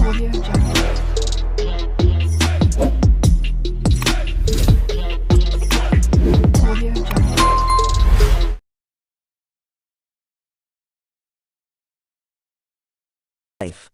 Audio Jungle. Audio Jungle. Life.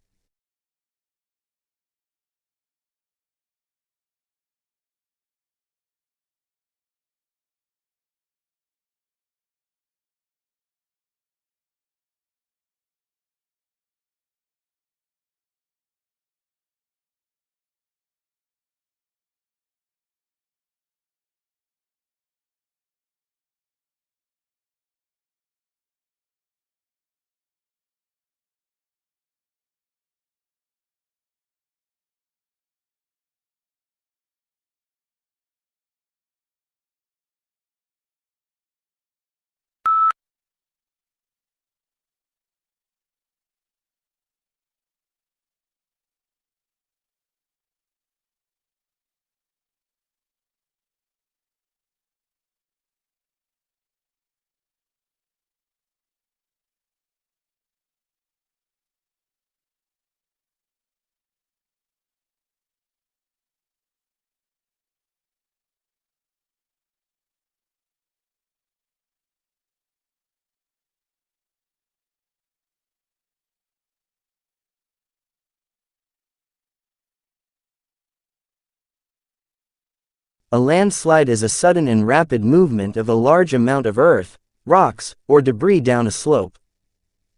A landslide is a sudden and rapid movement of a large amount of earth, rocks, or debris down a slope.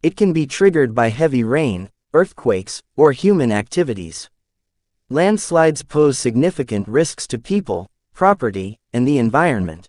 It can be triggered by heavy rain, earthquakes, or human activities. Landslides pose significant risks to people, property, and the environment.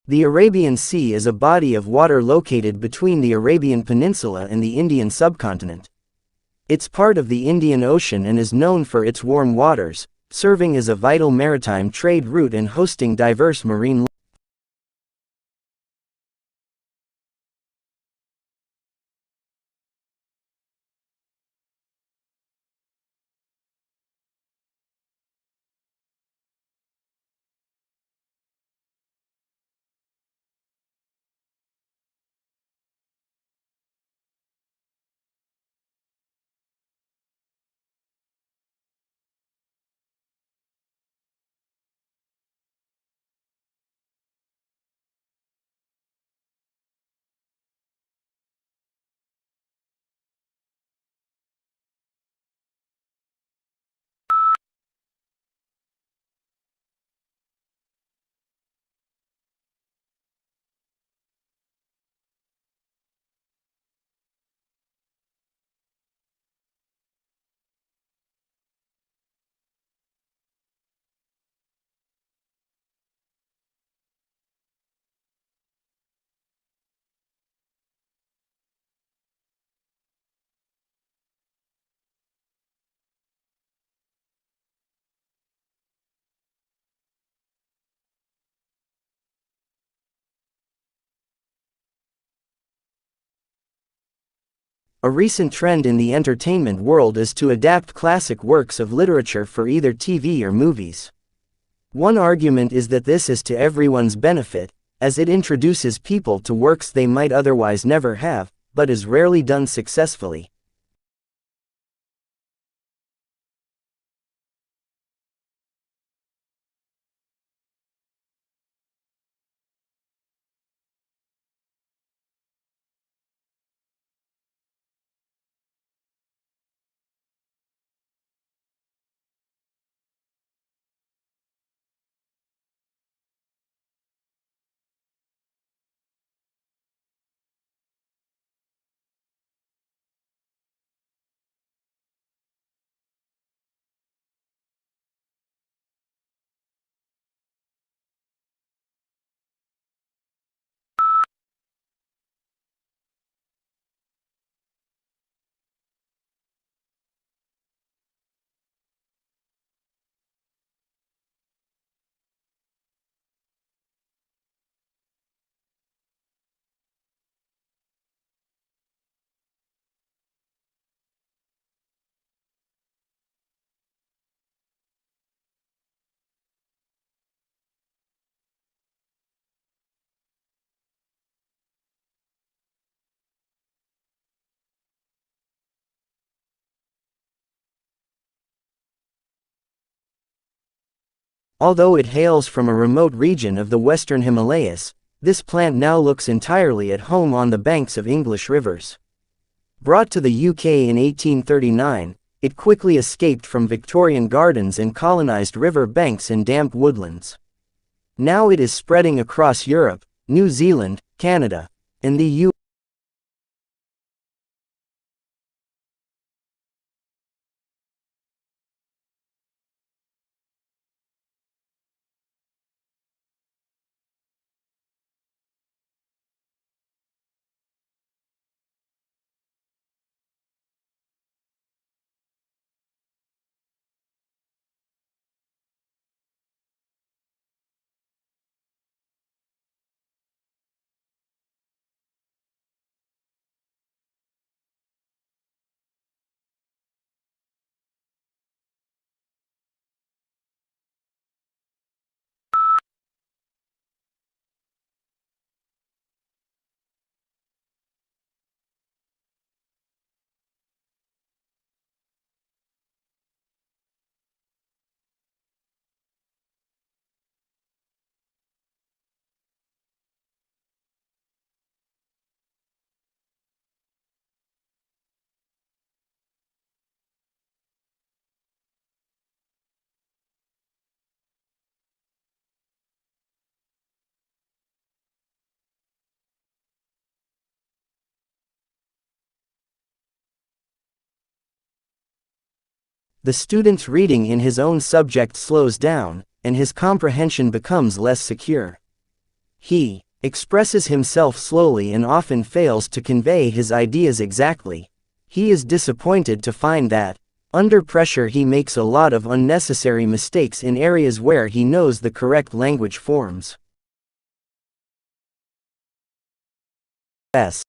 The Arabian Sea is a body of water located between the Arabian Peninsula and the Indian subcontinent. It's part of the Indian Ocean and is known for its warm waters, serving as a vital maritime trade route and hosting diverse marine life. A recent trend in the entertainment world is to adapt classic works of literature for either TV or movies. One argument is that this is to everyone's benefit, as it introduces people to works they might otherwise never have, but is rarely done successfully. Although it hails from a remote region of the western Himalayas, this plant now looks entirely at home on the banks of English rivers. Brought to the UK in 1839, it quickly escaped from Victorian gardens and colonized river banks and damp woodlands. Now it is spreading across Europe, New Zealand, Canada, and the US. The student's reading in his own subject slows down, and his comprehension becomes less secure. He expresses himself slowly and often fails to convey his ideas exactly. He is disappointed to find that, under pressure, he makes a lot of unnecessary mistakes in areas where he knows the correct language forms. S.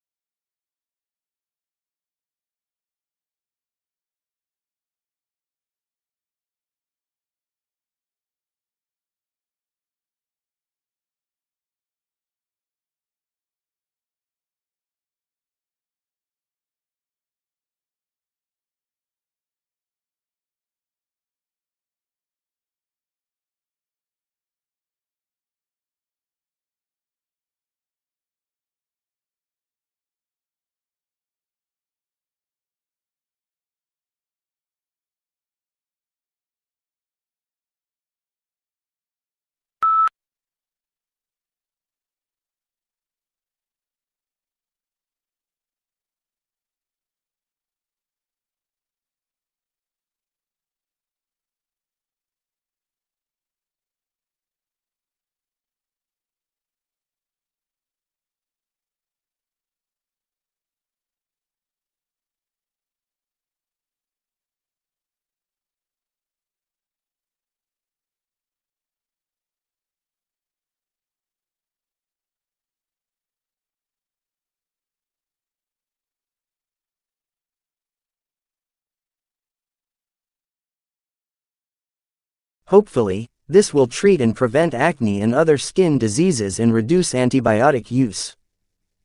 Hopefully, This will treat and prevent acne and other skin diseases and reduce antibiotic use.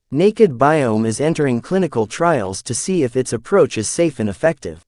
Naked Biome is entering clinical trials to see if its approach is safe and effective.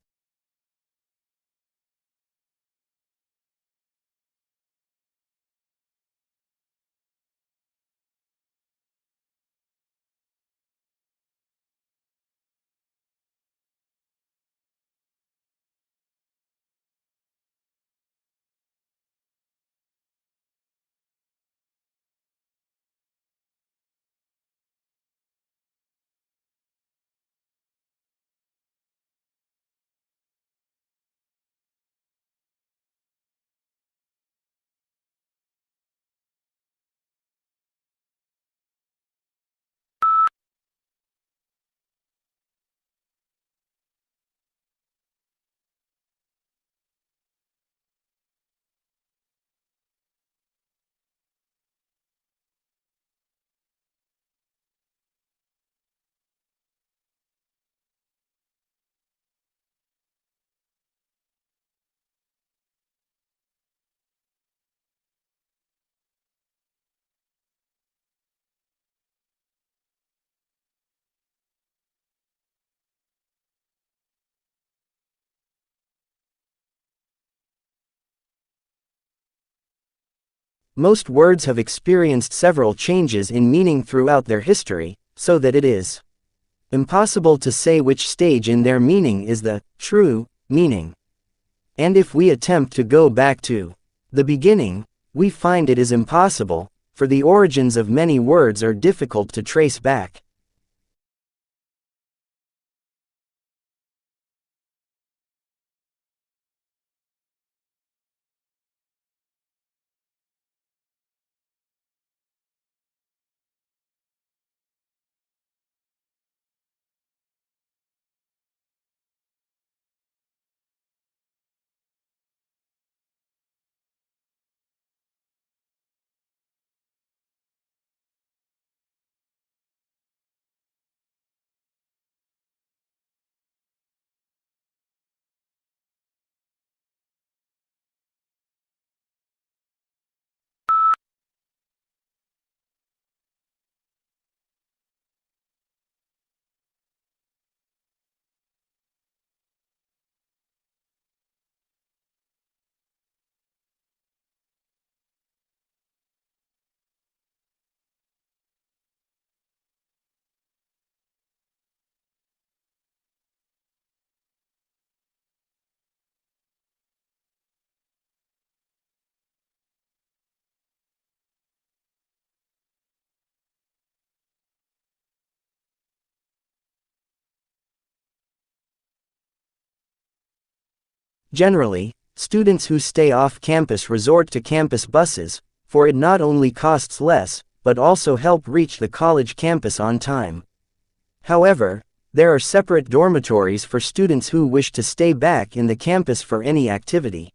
Most words have experienced several changes in meaning throughout their history, so that it is impossible to say which stage in their meaning is the true meaning. And if we attempt to go back to the beginning, we find it is impossible, for the origins of many words are difficult to trace back. Generally, students who stay off campus resort to campus buses, for it not only costs less, but also help reach the college campus on time. However, there are separate dormitories for students who wish to stay back in the campus for any activity.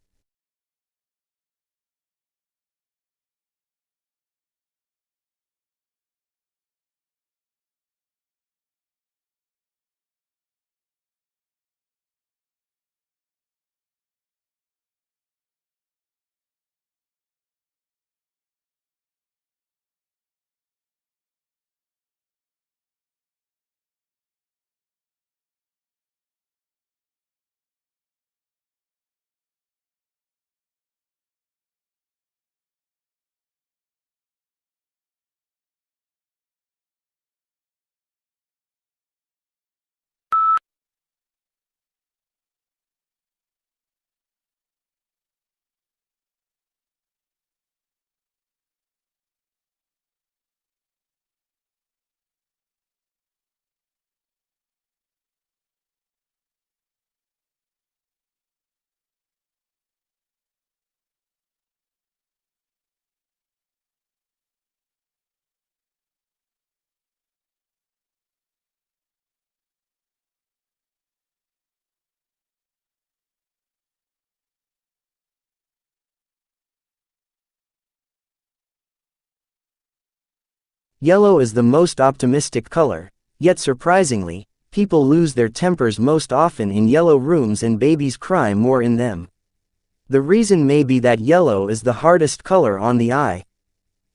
Yellow is the most optimistic color, yet surprisingly, people lose their tempers most often in yellow rooms and babies cry more in them. The reason may be that yellow is the hardest color on the eye.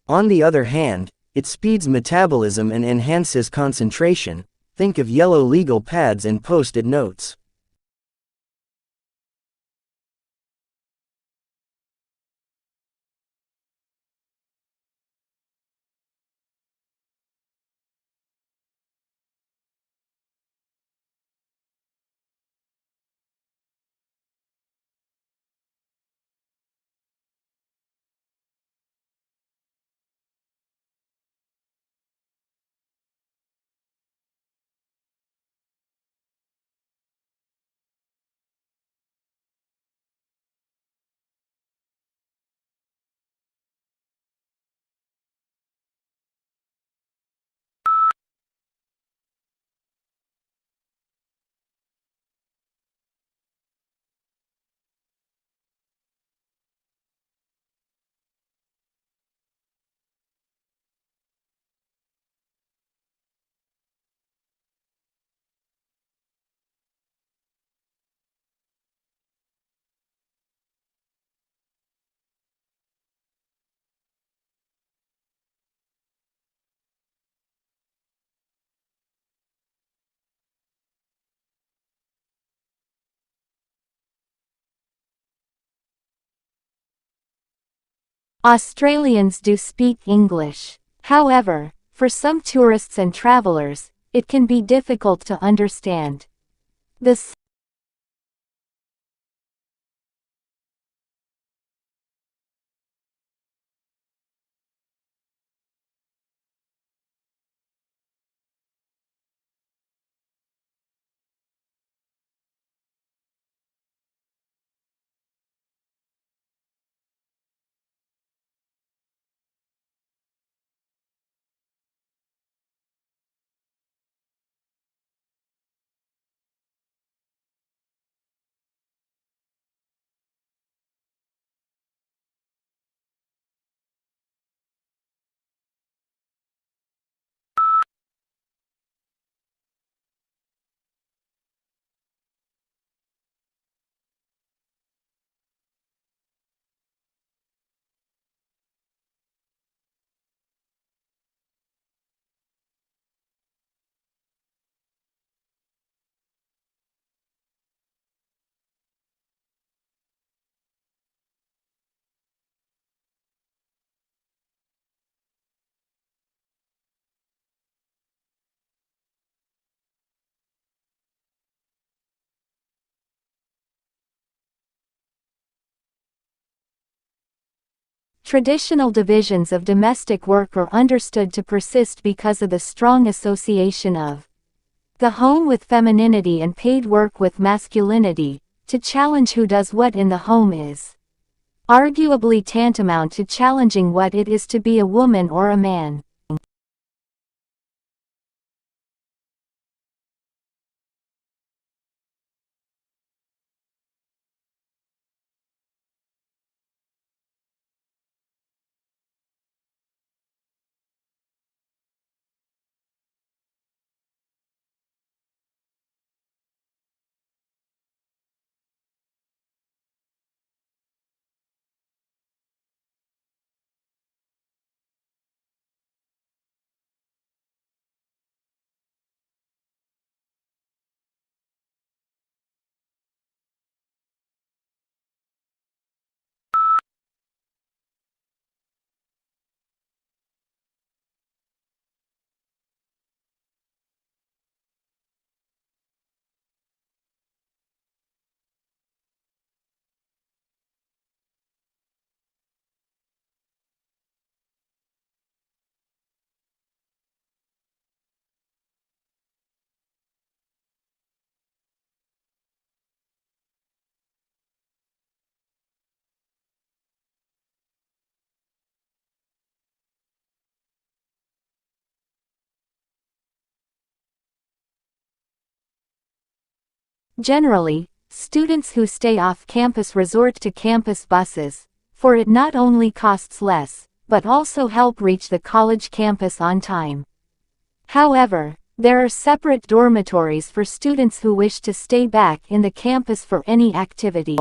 On the other hand, it speeds metabolism and enhances concentration. Think of yellow legal pads and post-it notes. Australians do speak English. However, for some tourists and travelers, it can be difficult to understand. The traditional divisions of domestic work are understood to persist because of the strong association of the home with femininity and paid work with masculinity. To challenge who does what in the home is arguably tantamount to challenging what it is to be a woman or a man. Generally, students who stay off campus resort to campus buses, for it not only costs less, but also help reach the college campus on time. However, there are separate dormitories for students who wish to stay back in the campus for any activity.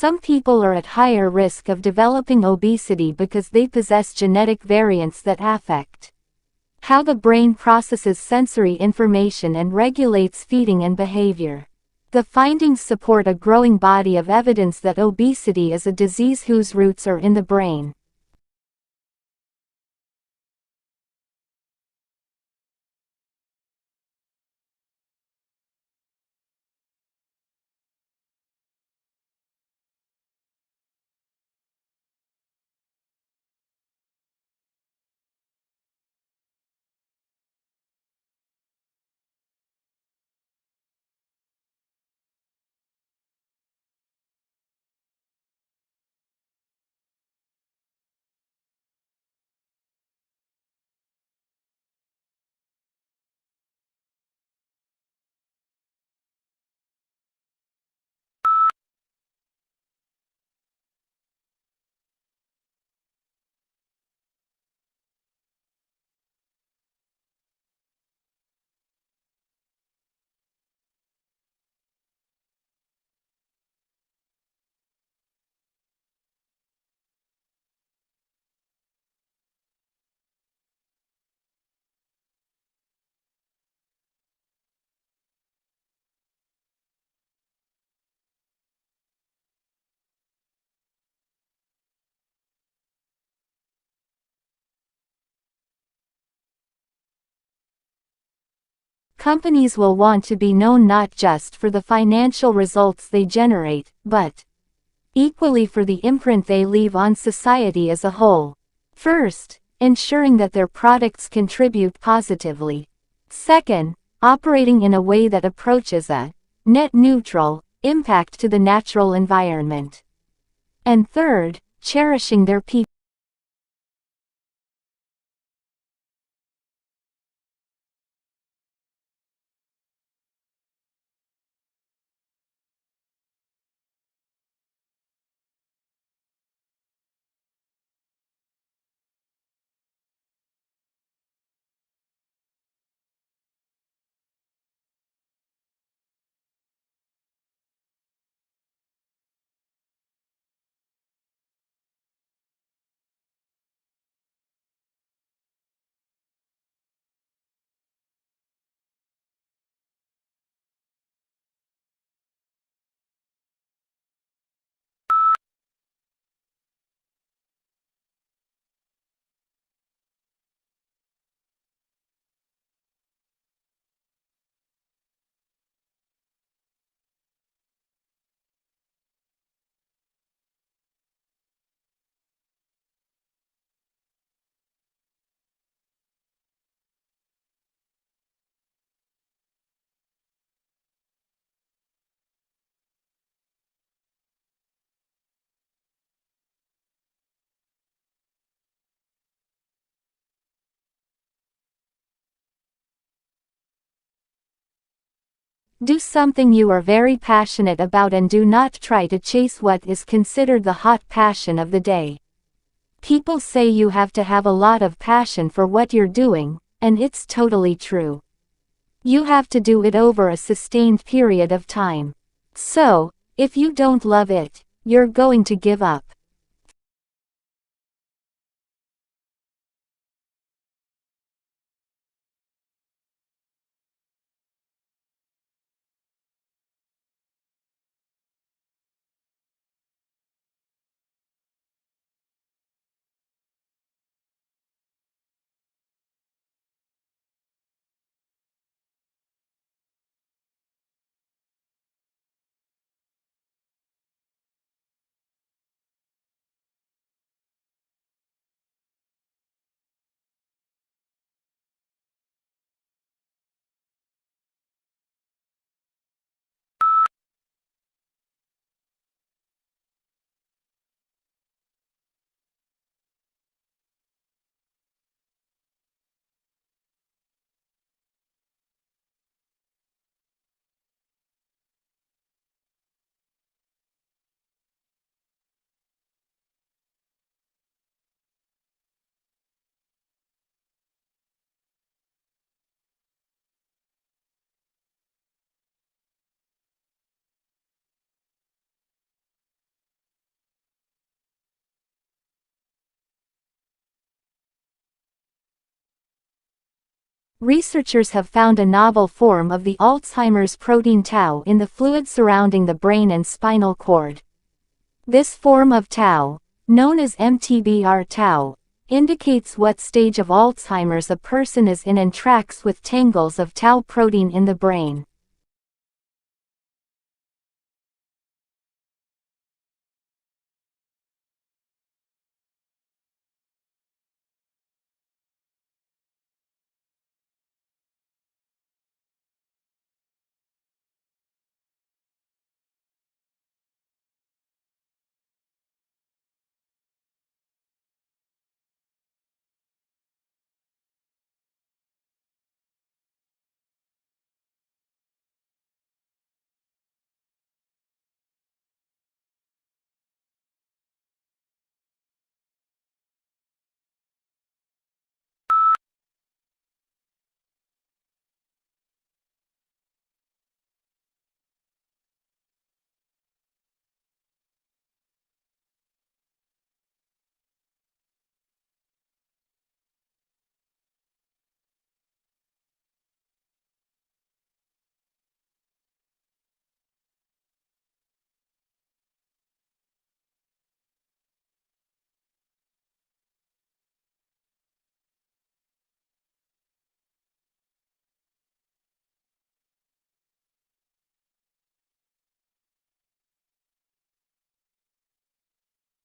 Some people are at higher risk of developing obesity because they possess genetic variants that affect how the brain processes sensory information and regulates feeding and behavior. The findings support a growing body of evidence that obesity is a disease whose roots are in the brain. Companies will want to be known not just for the financial results they generate, but equally for the imprint they leave on society as a whole. First, ensuring that their products contribute positively. Second, operating in a way that approaches a net neutral impact to the natural environment. And third, cherishing their people. Do something you are very passionate about and do not try to chase what is considered the hot passion of the day. People say you have to have a lot of passion for what you're doing, and it's totally true. You have to do it over a sustained period of time. So, if you don't love it, you're going to give up. Researchers have found a novel form of the Alzheimer's protein tau in the fluid surrounding the brain and spinal cord. This form of tau, known as MTBR tau, indicates what stage of Alzheimer's a person is in and tracks with tangles of tau protein in the brain.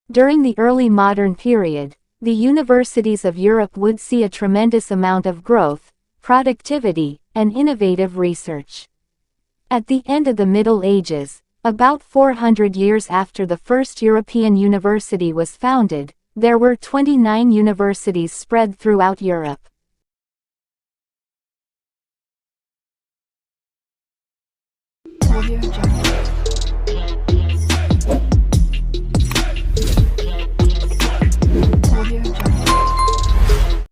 During the early modern period, the universities of Europe would see a tremendous amount of growth, productivity, and innovative research. At the end of the Middle Ages, about 400 years after the first European university was founded, there were 29 universities spread throughout Europe. Audio Jungle.